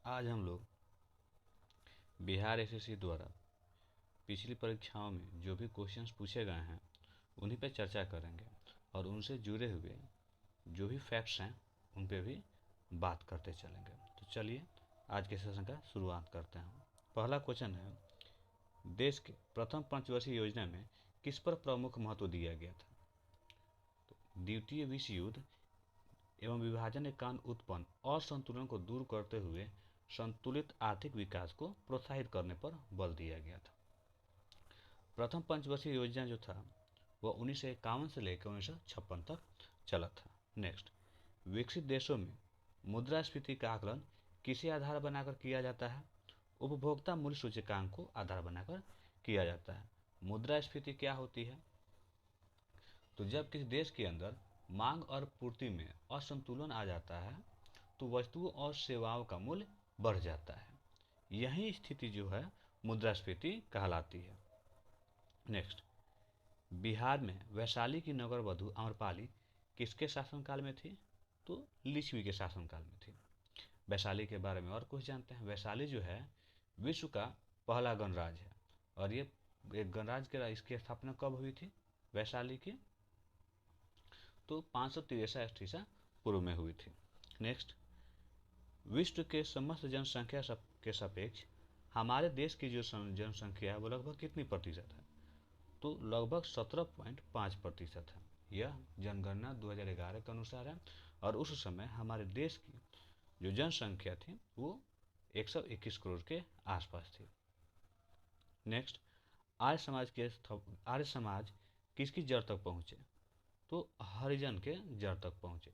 आज हम लोग बिहार एसएससी द्वारा पिछली परीक्षाओं में जो भी क्वेश्चंस पूछे गए हैं उन्हीं पर चर्चा करेंगे और उनसे जुड़े हुए जो भी फैक्ट्स हैं उन पे भी बात करते चलेंगे। तो चलिए आज के सेशन का शुरुआत करते हैं। पहला क्वेश्चन है, देश के प्रथम पंचवर्षीय योजना में किस पर प्रमुख महत्व दिया गया था? तो द्वितीय विश्व युद्ध एवं विभाजन के कारण उत्पन्न असंतुलन को दूर करते हुए संतुलित आर्थिक विकास को प्रोत्साहित करने पर बल दिया गया था। प्रथम पंचवर्षीय योजना जो था वह 1951 से लेकर 1956 तक चला था। नेक्स्ट, विकसित देशों में मुद्रास्फीति का आकलन किसे आधार बनाकर किया जाता है? उपभोक्ता मूल्य सूचकांक को आधार बनाकर किया जाता है। मुद्रास्फीति क्या होती है? तो जब किसी देश के अंदर मांग और पूर्ति में असंतुलन आ जाता है तो वस्तुओं और सेवाओं का मूल्य बढ़ जाता है। यही स्थिति जो है मुद्रास्फीति कहलाती है। नेक्स्ट, बिहार में वैशाली की नगर वधु अम्रपाली किसके शासनकाल में थी? तो लिच्छवी के शासनकाल में थी। वैशाली के बारे में और कुछ जानते हैं। वैशाली जो है विश्व का पहला गणराज्य है और ये एक गणराज्य के इसकी स्थापना कब हुई थी वैशाली की? तो 563 ईसा पूर्व में हुई थी। नेक्स्ट, विश्व के समस्त जनसंख्या के सापेक्ष हमारे देश की जो जनसंख्या है वो लगभग कितनी प्रतिशत है? तो लगभग 17.5% है। यह जनगणना 2011 के अनुसार है और उस समय हमारे देश की जो जनसंख्या थी वो 121 करोड़ के आसपास थी। नेक्स्ट, आर्य समाज किसकी जड़ तक पहुँचे? तो हरिजन के जड़ तक पहुँचे।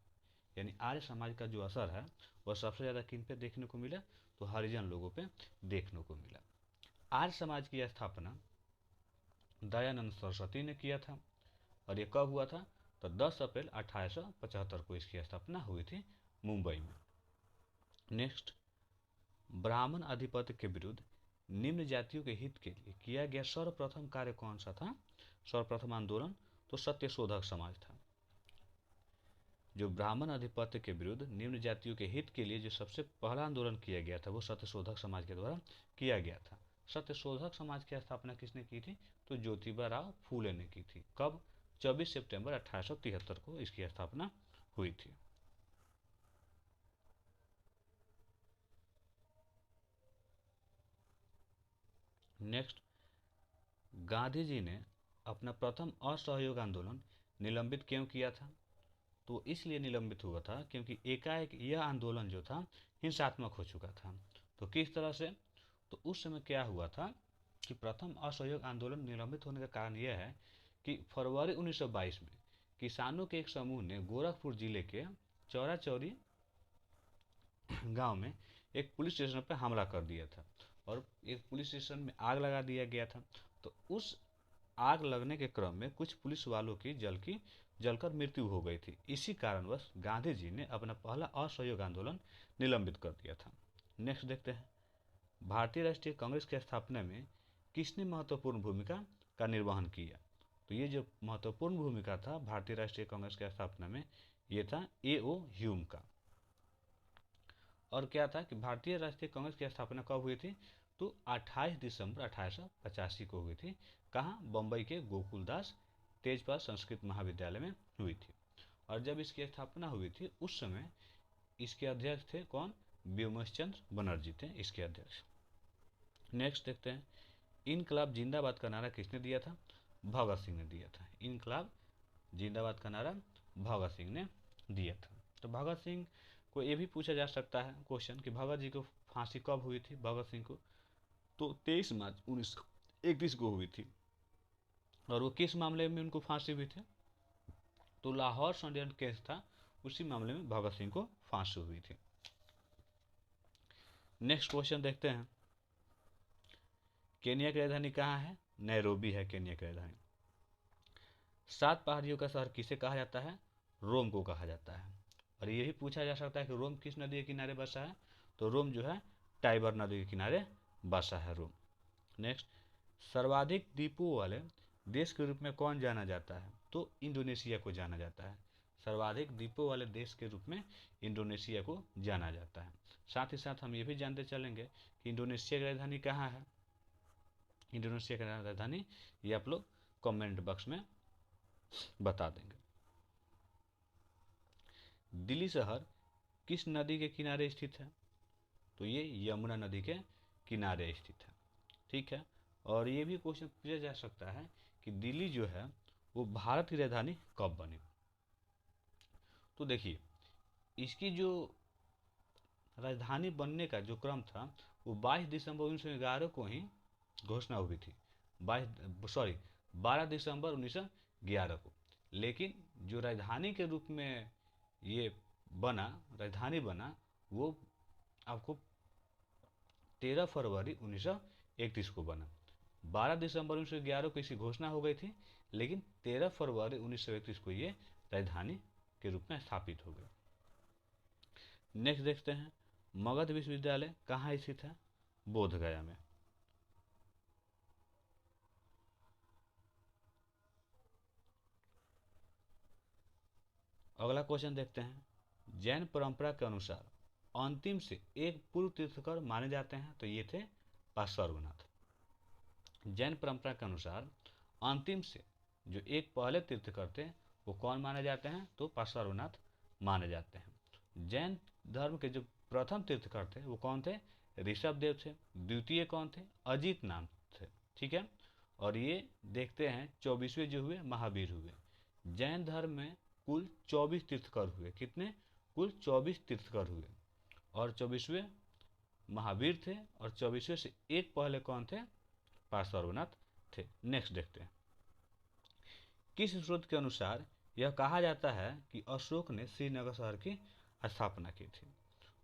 यानी आर्य समाज का जो असर है वह सबसे ज़्यादा किन पे देखने को मिला? तो हरिजन लोगों पे देखने को मिला। आर्य समाज की स्थापना दयानंद सरस्वती ने किया था और ये कब हुआ था? तो 10 अप्रैल 1875 को इसकी स्थापना हुई थी मुंबई में। नेक्स्ट, ब्राह्मण अधिपत्य के विरुद्ध निम्न जातियों के हित के लिए किया गया सर्वप्रथम कार्य कौन सा था? सर्वप्रथम आंदोलन तो सत्यशोधक समाज था। जो ब्राह्मण अधिपत्य के विरुद्ध निम्न जातियों के हित के लिए जो सबसे पहला आंदोलन किया गया था वो सत्यशोधक समाज के द्वारा किया गया था। सत्यशोधक समाज की स्थापना किसने की थी? तो ज्योतिबा राव फूले ने की थी। कब? 24 सितंबर 1873 को इसकी स्थापना हुई थी। नेक्स्ट, गांधी जी ने अपना प्रथम असहयोग आंदोलन निलंबित क्यों किया था? तो इसलिए निलंबित हुआ था क्योंकि एकाएक यह आंदोलन जो था हिंसात्मक हो चुका था। तो किस तरह से? तो उस समय क्या हुआ था कि प्रथम असहयोग आंदोलन निलंबित होने का कारण यह है कि फरवरी 1922 में किसानों के एक समूह ने गोरखपुर जिले के चौरा चौरी गांव में एक पुलिस स्टेशन पर हमला कर दिया था और एक पुलिस स्टेशन में आग लगा दिया गया था। तो उस आग लगने के क्रम में कुछ पुलिस वालों की जलकर मृत्यु हो गई थी। इसी कारणवश गांधी जी ने अपना पहला असहयोग आंदोलन निलंबित कर दिया था। नेक्स्ट देखते हैं, भारतीय राष्ट्रीय कांग्रेस की स्थापना में किसने महत्वपूर्ण भूमिका का निर्वहन किया? तो ये जो महत्वपूर्ण भूमिका था भारतीय राष्ट्रीय कांग्रेस की स्थापना में ये था A.O. ह्यूम का। और क्या था कि भारतीय राष्ट्रीय कांग्रेस की स्थापना कब हुई थी? तो 28 दिसंबर 1885 को हुई थी। कहाँ? बम्बई के गोकुलदास तेजपाल संस्कृत महाविद्यालय में हुई थी। और जब इसकी स्थापना हुई थी उस समय इसके अध्यक्ष थे कौन? व्योमेश चंद्र बनर्जी थे इसके अध्यक्ष। नेक्स्ट देखते हैं, इनकलाब जिंदाबाद का नारा किसने दिया था? भगत सिंह ने दिया था। इनकलाब जिंदाबाद का नारा भगत सिंह ने दिया था। तो भगत सिंह को ये भी पूछा जा सकता है क्वेश्चन कि भगत जी को फांसी कब हुई थी भगत सिंह को? तो 23 मार्च 1931 को हुई थी। और वो किस मामले में उनको फांसी हुई थी? तो लाहौर षड्यंत्र केस था, उसी मामले में भगत सिंह को फांसी हुई थी। नेक्स्ट क्वेश्चन देखते हैं, केनिया की राजधानी कहाँ है? नैरोबी है केनिया की राजधानी। 7 पहाड़ियों का शहर किसे कहा जाता है? रोम को कहा जाता है। और ये भी पूछा जा सकता है कि रोम किस नदी के किनारे बसा है? तो रोम जो है टाइबर नदी के किनारे बसा है रोम। नेक्स्ट, सर्वाधिक द्वीपों वाले देश के रूप में कौन जाना जाता है? तो इंडोनेशिया को जाना जाता है। सर्वाधिक द्वीपों वाले देश के रूप में इंडोनेशिया को जाना जाता है। साथ ही साथ हम ये भी जानते चलेंगे कि इंडोनेशिया की राजधानी कहाँ है। इंडोनेशिया की राजधानी ये आप लोग कमेंट बॉक्स में बता देंगे। दिल्ली शहर किस नदी के किनारे स्थित है? तो ये यमुना नदी के किनारे स्थित है। ठीक है। और ये भी क्वेश्चन पूछा जा सकता है कि दिल्ली जो है वो भारत की राजधानी कब बनी? तो देखिए, इसकी जो राजधानी बनने का जो क्रम था वो 22 दिसंबर 1911 को ही घोषणा हुई थी। 12 दिसंबर 1911 को। लेकिन जो राजधानी के रूप में ये बना, राजधानी बना, वो आपको 13 फरवरी 1931 को बना। 12 दिसंबर 1911 को इसकी घोषणा हो गई थी, लेकिन 13 फरवरी 1931 को ये राजधानी के रूप में स्थापित हो गई। नेक्स्ट देखते हैं, मगध विश्वविद्यालय कहाँ स्थित है? बोधगया में। अगला क्वेश्चन देखते हैं, जैन परंपरा के अनुसार अंतिम से एक पूर्व तीर्थकर माने जाते हैं, तो ये थे पार्श्वनाथ। जैन परंपरा के अनुसार अंतिम से जो एक पहले तीर्थकर थे वो कौन माने जाते हैं? तो पार्श्वनाथ माने जाते हैं। जैन धर्म के जो प्रथम तीर्थकर थे वो कौन थे? ऋषभदेव थे। द्वितीय कौन थे? अजित नाम थे। ठीक है। और ये देखते हैं 24वें जो हुए महावीर हुए। जैन धर्म में कुल 24 तीर्थकर हुए। कितने? कुल 24 तीर्थकर हुए और 24वें महावीर थे और 24वें से एक पहले कौन थे? पार्श्वनाथ थे। नेक्स्ट देखते हैं, किस स्रोत के अनुसार यह कहा जाता है कि अशोक ने श्रीनगर शहर की स्थापना की थी?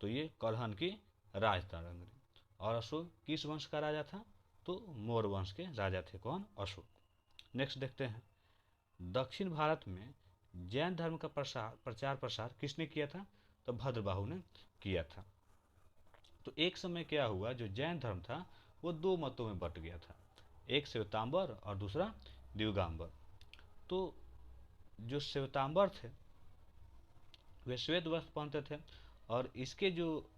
तो ये कलहन की राजतरंगी। और अशोक किस वंश का राजा था? तो मौर्य वंश के राजा थे। कौन? अशोक। नेक्स्ट देखते हैं, दक्षिण भारत में जैन धर्म का प्रचार प्रसार किसने किया था? तो भद्रबाहु ने किया था। तो एक समय क्या हुआ, जो जैन धर्म था वो दो मतों में बट गया था, एक श्वेतांबर और दूसरा दिगंबर। तो जो श्वेतांबर थे वे श्वेत वस्त्र पहनते थे और इसके जो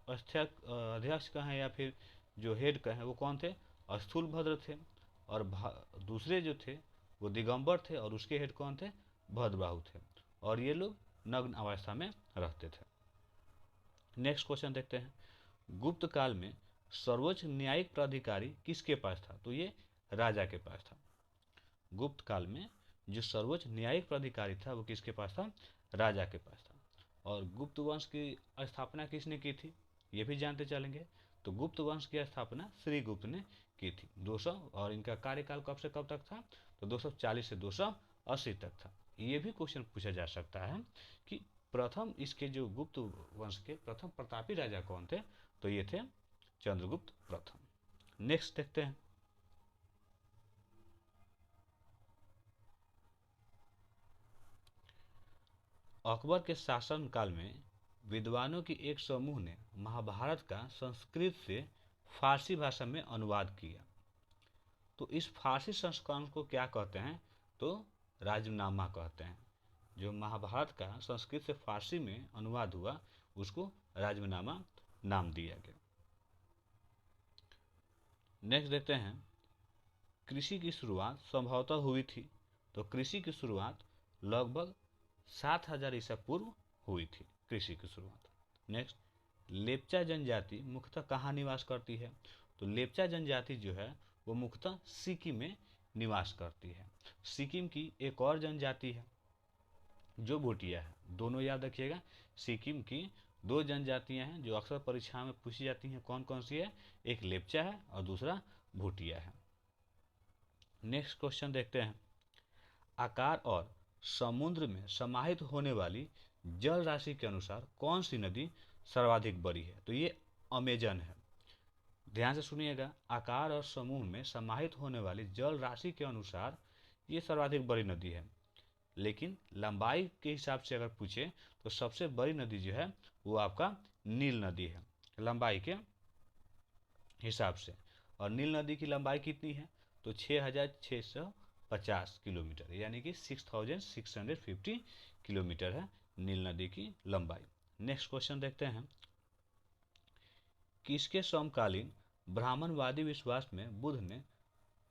अध्यक्ष कहें या फिर जो हेड कहें वो कौन थे? स्थूलभद्र थे। और दूसरे जो थे वो दिगंबर थे और उसके हेड कौन थे? भद्रबाहु थे। और ये लोग नग्न अवस्था में रहते थे। नेक्स्ट क्वेश्चन देखते हैं, गुप्त काल में सर्वोच्च न्यायिक प्राधिकारी किसके पास था? तो ये राजा के पास था। गुप्त काल में जो सर्वोच्च न्यायिक प्राधिकारी था वो किसके पास था? राजा के पास था। और गुप्त वंश की स्थापना किसने की थी? ये भी जानते चलेंगे। तो गुप्त वंश की स्थापना श्रीगुप्त ने की थी 200, और इनका कार्यकाल कब से कब तक था? तो 240 से 280 तक था। ये भी क्वेश्चन पूछा जा सकता है कि प्रथम इसके जो गुप्त वंश के प्रथम प्रतापी राजा कौन थे? तो ये थे चंद्रगुप्त प्रथम। नेक्स्ट देखते हैं, अकबर के शासन काल में विद्वानों की एक समूह ने महाभारत का संस्कृत से फारसी भाषा में अनुवाद किया। तो इस फारसी संस्करण को क्या कहते हैं? तो राजनामा कहते हैं। जो महाभारत का संस्कृत से फारसी में अनुवाद हुआ उसको राजनामा नाम दिया गया। नेक्स्ट देखते हैं, कृषि की शुरुआत संभवतः हुई थी। तो कृषि की शुरुआत लगभग 7000 ईसा पूर्व हुई थी। कृषि की शुरुआत। नेक्स्ट, लेप्चा जनजाति मुख्यतः कहाँ निवास करती है? तो लेप्चा जनजाति जो है वो मुख्यतः सिक्किम में निवास करती है। सिक्किम की एक और जनजाति है जो भूटिया है। दोनों याद रखिएगा, सिक्किम की दो जनजातियां हैं जो अक्सर परीक्षा में पूछी जाती हैं। कौन कौन सी है? एक लेप्चा है और दूसरा भूटिया है। नेक्स्ट क्वेश्चन देखते हैं, आकार और समुद्र में समाहित होने वाली जल राशि के अनुसार कौन सी नदी सर्वाधिक बड़ी है? तो ये अमेजन है। ध्यान से सुनिएगा, आकार और समूह में समाहित होने वाली जल राशि के अनुसार ये सर्वाधिक बड़ी नदी है। लेकिन लंबाई के हिसाब से अगर पूछे तो सबसे बड़ी नदी जो है वो आपका नील नदी है लंबाई के हिसाब से। और नील नदी की लंबाई कितनी है? तो 6650 किलोमीटर, यानी कि 6650 किलोमीटर है नील नदी की लंबाई। नेक्स्ट क्वेश्चन देखते हैं, किसके समकालीन ब्राह्मणवादी विश्वास में बुद्ध ने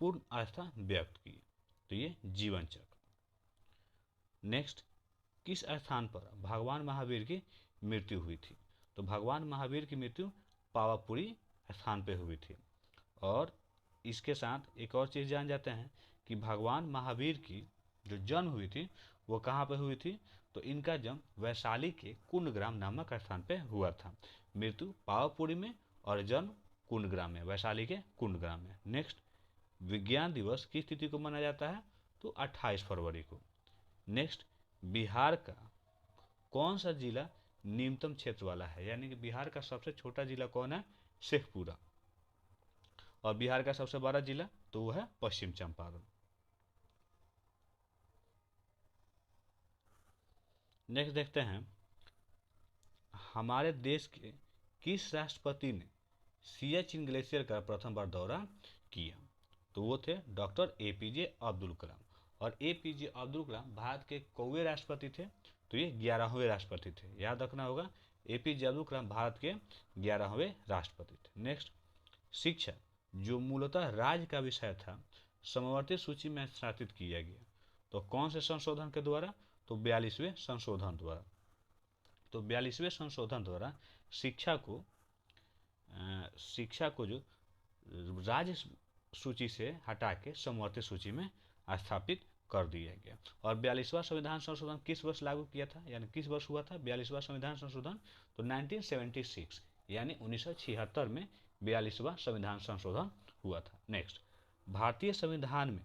पूर्ण आस्था व्यक्त की? तो ये जीवन चक्र। नेक्स्ट, किस स्थान पर भगवान महावीर की मृत्यु हुई थी? तो भगवान महावीर की मृत्यु पावापुरी स्थान पे हुई थी। और इसके साथ एक और चीज़ जान जाते हैं कि भगवान महावीर की जो जन्म हुई थी वो कहाँ पे हुई थी? तो इनका जन्म वैशाली के कुंडग्राम नामक स्थान पे हुआ था। मृत्यु पावापुरी में और जन्म कुंडग्राम में, वैशाली के कुंडग्राम में। नेक्स्ट, विज्ञान दिवस किस तिथि को मनाया जाता है? तो 28 फरवरी को। नेक्स्ट, बिहार का कौन सा जिला निम्नतम क्षेत्र वाला है? यानी कि बिहार का सबसे छोटा जिला कौन है? शेखपुरा। और बिहार का सबसे बड़ा जिला तो वो है पश्चिम चंपारण। नेक्स्ट देखते हैं, हमारे देश के किस राष्ट्रपति ने सियाचिन ग्लेशियर का प्रथम बार दौरा किया? तो वो थे डॉक्टर एपीजे अब्दुल कलाम। और एपीजे अब्दुल कलाम भारत के कौवे राष्ट्रपति थे? तो ये 11वें राष्ट्रपति थे, याद रखना होगा। एपीजे अब्दुल कलाम भारत के 11वें राष्ट्रपति थे। नेक्स्ट, शिक्षा जो मूलतः राज्य का विषय था समवर्ती सूची में स्थापित किया गया तो कौन से संशोधन के द्वारा? तो 42वें संशोधन द्वारा। तो 42वें संशोधन द्वारा शिक्षा को जो राज्य सूची से हटा के समवर्ती सूची में स्थापित कर दिया गया। और 42वां संविधान संशोधन किस वर्ष लागू किया था, यानी किस वर्ष हुआ था 42वां संविधान संशोधन? तो 1976 यानी 1976 में 42वां संविधान संशोधन हुआ था। नेक्स्ट, भारतीय संविधान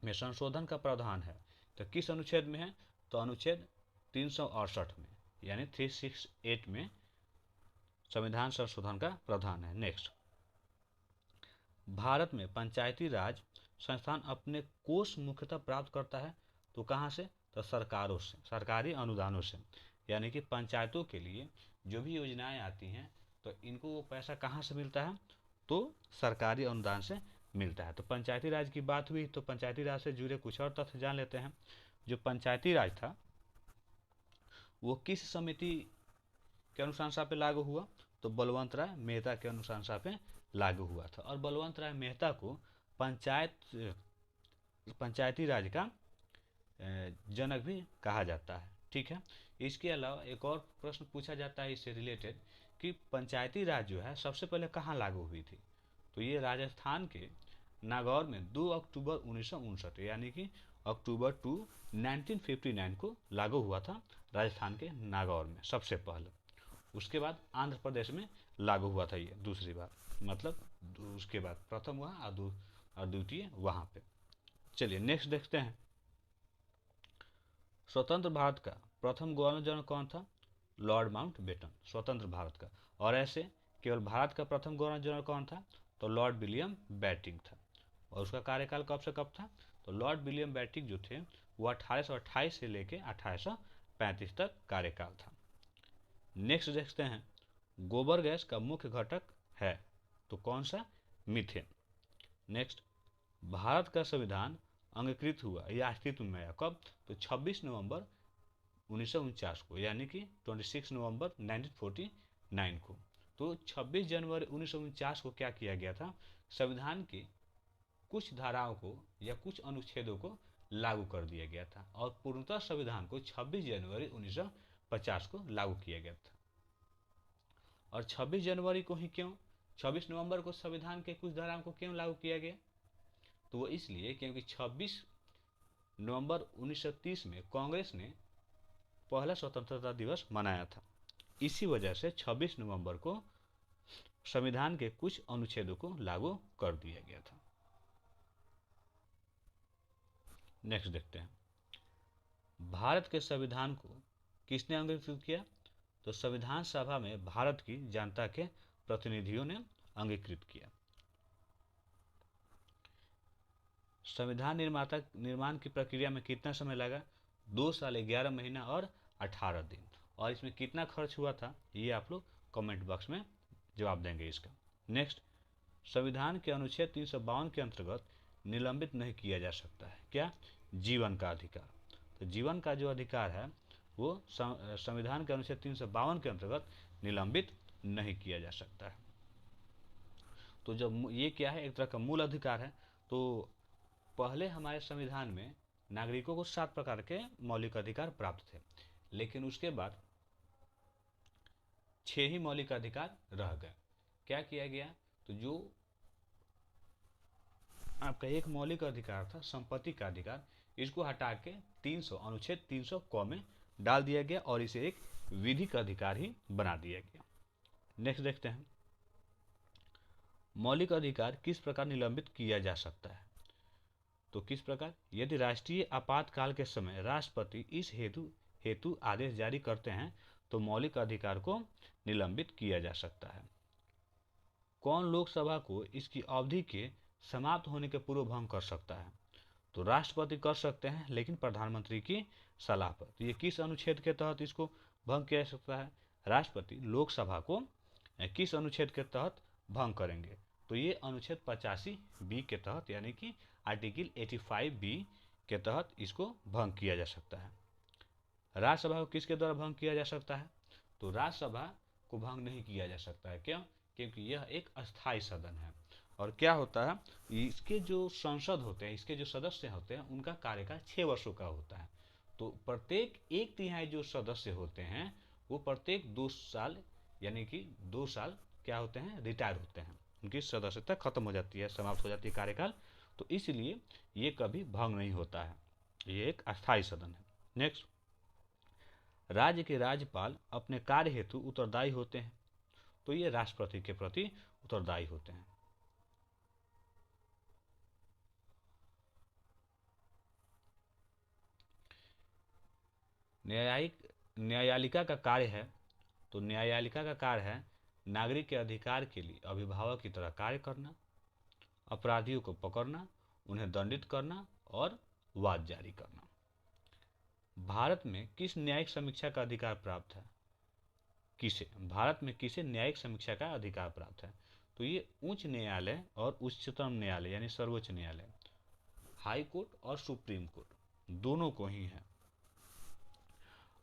में संशोधन का प्रावधान है तो किस अनुच्छेद में है? तो अनुच्छेद 368 में, यानी 368 में संविधान संशोधन का प्रावधान है। नेक्स्ट, भारत में पंचायती राज संस्थान अपने कोष मुख्यतः प्राप्त करता है तो कहाँ से? तो सरकारों से, सरकारी अनुदानों से। यानी कि पंचायतों के लिए जो भी योजनाएं आती हैं तो इनको वो पैसा कहाँ से मिलता है? तो सरकारी अनुदान से मिलता है। तो पंचायती राज की बात हुई तो पंचायती राज से जुड़े कुछ और तथ्य जान लेते हैं। जो पंचायती राज था वो किस समिति के अनुशंसा पे लागू हुआ? तो बलवंत राय मेहता के अनुशंसा पे लागू हुआ था। और बलवंत राय मेहता को पंचायती राज का जनक भी कहा जाता है। ठीक है। इसके अलावा एक और प्रश्न पूछा जाता है इससे रिलेटेड कि पंचायती राज जो है सबसे पहले कहाँ लागू हुई थी? तो ये राजस्थान के नागौर में 2 अक्टूबर 1959 यानी कि अक्टूबर 2 1959 को लागू हुआ था राजस्थान के नागौर में सबसे पहले। उसके बाद आंध्र प्रदेश में लागू हुआ था ये दूसरी बार, मतलब उसके बाद प्रथम हुआ और द्वितीय वहाँ पे। चलिए नेक्स्ट देखते हैं, स्वतंत्र भारत का प्रथम गवर्नर जनरल कौन था? लॉर्ड माउंटबेटन, स्वतंत्र भारत का। और ऐसे केवल भारत का प्रथम गवर्नर जनरल कौन था? तो लॉर्ड विलियम बेटिंक था। और उसका कार्यकाल कब से कब था? तो लॉर्ड विलियम बेटिंक जो थे वो 1828 से लेके 1835 तक कार्यकाल था। नेक्स्ट देखते हैं, गोबर गैस का मुख्य घटक है तो कौन सा? मीथेन। नेक्स्ट, भारत का संविधान अंगीकृत हुआ या अस्तित्व में आया कब? तो 26 नवंबर 1949 को, यानी कि 26 नवंबर 1949 को। तो 26 जनवरी 1949 को क्या किया गया था? संविधान के कुछ धाराओं को या कुछ अनुच्छेदों को लागू कर दिया गया था और पूर्णतः संविधान को 26 जनवरी 1950 को लागू किया गया था। और 26 जनवरी को ही क्यों? 26 नवंबर को संविधान के कुछ धाराओं को क्यों लागू किया गया? तो वो इसलिए क्योंकि 26 नवंबर 1930 में कांग्रेस ने पहला स्वतंत्रता दिवस मनाया था। इसी वजह से 26 नवंबर को संविधान के कुछ अनुच्छेदों को लागू कर दिया गया था। नेक्स्ट देखते हैं, भारत के संविधान को किसने अंगीकृत किया? तो संविधान सभा में भारत की जनता के प्रतिनिधियों ने अंगीकृत किया। संविधान निर्माण की प्रक्रिया में कितना समय लगा? 2 साल 11 महीना और 18 दिन। और इसमें कितना खर्च हुआ था ये आप लोग कमेंट बॉक्स में जवाब देंगे इसका। नेक्स्ट, संविधान के अनुच्छेद 352 के अंतर्गत निलंबित नहीं किया जा सकता है क्या? जीवन का अधिकार। तो जीवन का जो अधिकार है वो संविधान के अनुच्छेद 352 के अंतर्गत निलंबित नहीं किया जा सकता है। तो जब ये क्या है, एक तरह का मूल अधिकार है। तो पहले हमारे संविधान में नागरिकों को 7 प्रकार के मौलिक अधिकार प्राप्त थे, लेकिन उसके बाद 6 ही मौलिक अधिकार रह गए। क्या किया गया, तो जो आपका एक मौलिक अधिकार था संपत्ति का अधिकार, इसको हटा के 300 अनुच्छेद 300 क में डाल दिया गया और इसे एक विधिक अधिकार ही बना दिया गया। नेक्स्ट देखते हैं, मौलिक अधिकार किस प्रकार निलंबित किया जा सकता है। तो किस प्रकार, यदि राष्ट्रीय आपातकाल के समय राष्ट्रपति इस हेतु आदेश जारी करते हैं तो मौलिक अधिकार को निलंबित किया जा सकता है। कौन लोकसभा को इसकी अवधि के समाप्त होने के पूर्व भंग कर सकता है। तो राष्ट्रपति कर सकते हैं, लेकिन प्रधानमंत्री की सलाह पर। तो ये किस अनुच्छेद के तहत इसको भंग किया जा सकता है, राष्ट्रपति लोकसभा को किस अनुच्छेद के तहत भंग करेंगे। तो ये अनुच्छेद 85B के तहत, यानी कि आर्टिकल 85B के तहत इसको भंग किया जा सकता है। राज्यसभा को किसके द्वारा भंग किया जा सकता है, तो राज्यसभा को भंग नहीं किया जा सकता है। क्यों, क्योंकि यह एक अस्थायी सदन है। और क्या होता है, इसके जो संसद होते हैं, इसके जो सदस्य होते हैं, उनका कार्यकाल 6 वर्षों का होता है। तो प्रत्येक 1/3 जो सदस्य होते हैं वो प्रत्येक 2 साल, यानी कि 2 साल क्या होते हैं, रिटायर होते हैं, उनकी सदस्यता खत्म हो जाती है, समाप्त हो जाती है कार्यकाल। तो इसलिए ये कभी भंग नहीं होता है, ये एक अस्थायी सदन है। नेक्स्ट, राज्य के राज्यपाल अपने कार्य हेतु उत्तरदायी होते हैं। तो ये राष्ट्रपति के प्रति उत्तरदायी होते हैं। न्यायालिका का कार्य है, तो न्यायालिका का कार्य है नागरिक के अधिकार के लिए अभिभावक की तरह कार्य करना, अपराधियों को पकड़ना, उन्हें दंडित करना और वाद जारी करना। भारत में किस न्यायिक समीक्षा का अधिकार प्राप्त है, किसे, भारत में किसे न्यायिक समीक्षा का अधिकार प्राप्त है। तो ये उच्च न्यायालय और उच्चतम न्यायालय यानी सर्वोच्च न्यायालय, हाई कोर्ट और सुप्रीम कोर्ट दोनों को ही है।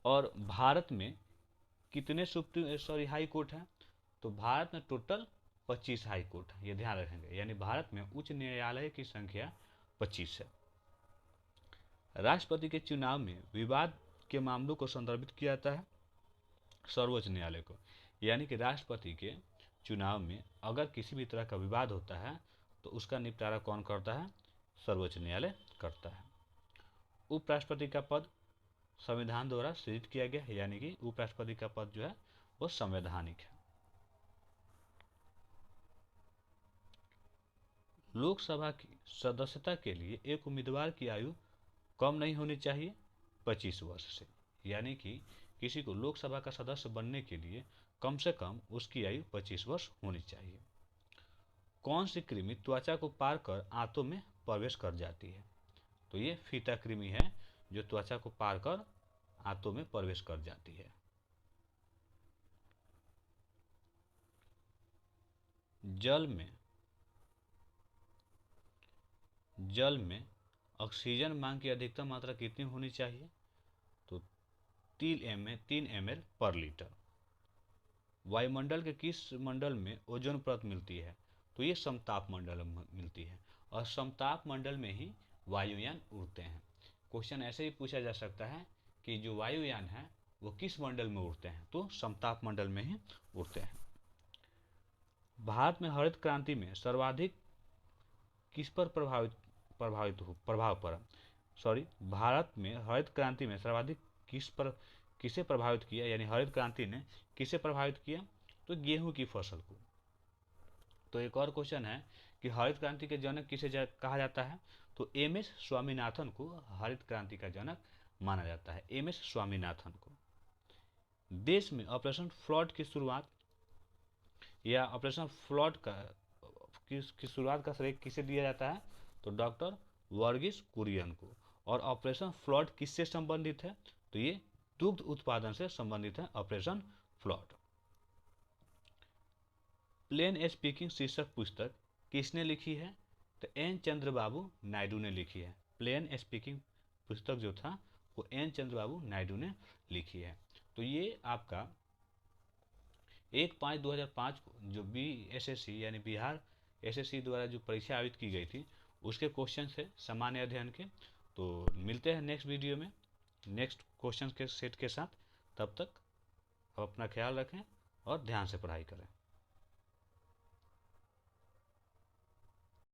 और भारत में कितने हाई कोर्ट हैं, तो भारत में टोटल 25 हाई कोर्ट है, ये ध्यान रखेंगे। यानी भारत में उच्च न्यायालय की संख्या 25 है। राष्ट्रपति के चुनाव में विवाद के मामलों को संदर्भित किया जाता है सर्वोच्च न्यायालय को। यानी कि राष्ट्रपति के चुनाव में अगर किसी भी तरह का विवाद होता है तो उसका निपटारा कौन करता है, सर्वोच्च न्यायालय करता है। उपराष्ट्रपति का पद संविधान द्वारा सृजित किया गया है, यानी कि उपराष्ट्रपति का पद जो है वो संवैधानिक है। लोकसभा की सदस्यता के लिए एक उम्मीदवार की आयु कम नहीं होनी चाहिए 25 वर्ष से। यानी कि किसी को लोकसभा का सदस्य बनने के लिए कम से कम उसकी आयु 25 वर्ष होनी चाहिए। कौन सी कृमि त्वचा को पार कर आंतों में प्रवेश कर जाती है, तो ये फीता कृमि है जो त्वचा को पार कर आंतों में प्रवेश कर जाती है। जल में ऑक्सीजन मांग की अधिकतम मात्रा कितनी होनी चाहिए, तो 3 ml पर लीटर। वायुमंडल के किस मंडल में ओजोन परत मिलती है, तो ये समताप मंडल में मिलती है। और समताप मंडल में ही वायुयान उड़ते हैं। क्वेश्चन ऐसे ही पूछा जा सकता है कि जो वायुयान है वो किस मंडल में उड़ते हैं, तो समताप मंडल में ही उड़ते हैं। भारत में हरित क्रांति में सर्वाधिक किस पर प्रभाव पड़ा, भारत में हरित क्रांति में सर्वाधिक किसे प्रभावित किया, यानी हरित क्रांति ने किसे प्रभावित किया, तो गेहूं की फसल को। तो एक और क्वेश्चन है कि हरित क्रांति के जनक किसे कहा जाता है, तो एम.एस. स्वामीनाथन को हरित क्रांति का जनक माना जाता है, एम.एस. स्वामीनाथन को। देश में ऑपरेशन फ्लड की शुरुआत या ऑपरेशन फ्लड की शुरुआत का श्रेय किसे दिया जाता है, तो डॉक्टर वर्गीस कुरियन को। और ऑपरेशन फ्लड किससे संबंधित है, तो ये दुग्ध उत्पादन से संबंधित है ऑपरेशन फ्लड। प्लेन स्पीकिंग शीर्षक पुस्तक किसने लिखी है, तो एन चंद्रबाबू नायडू ने लिखी है। प्लेन स्पीकिंग पुस्तक जो था वो एन चंद्रबाबू नायडू ने लिखी है। तो ये आपका 1/5/2005 को जो BSSC यानी बिहार SSC द्वारा जो परीक्षा आयोजित की गई थी उसके क्वेश्चन थे सामान्य अध्ययन के। तो मिलते हैं नेक्स्ट वीडियो में नेक्स्ट क्वेश्चन के सेट के साथ। तब तक आप अपना ख्याल रखें और ध्यान से पढ़ाई करें।